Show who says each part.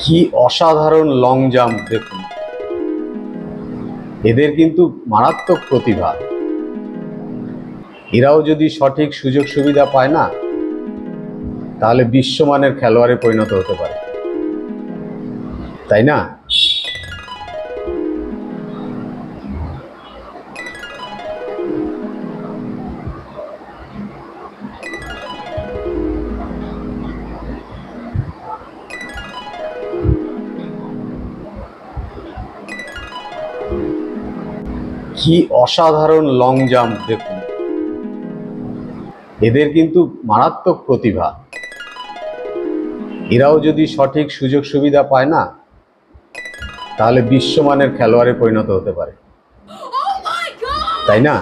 Speaker 1: কি অসাধারণ long jump দেখুন। এদের কিন্তু মারাত্মক প্রতিভা। এরাও যদি সঠিক সুযোগ সুবিধা পায় না, তাহলে বিশ্বমানের খেলোয়াড়ে পরিণত হতে পারে, তাই না? কি অসাধারণ লং জাম্প দেখুন। এদের কিন্তু মারাত্মক প্রতিভা। এরাও যদি সঠিক সুযোগ সুবিধা পায় না, তাহলে বিশ্বমানের খেলোয়াড়ে পরিণত হতে পারে, তাই না?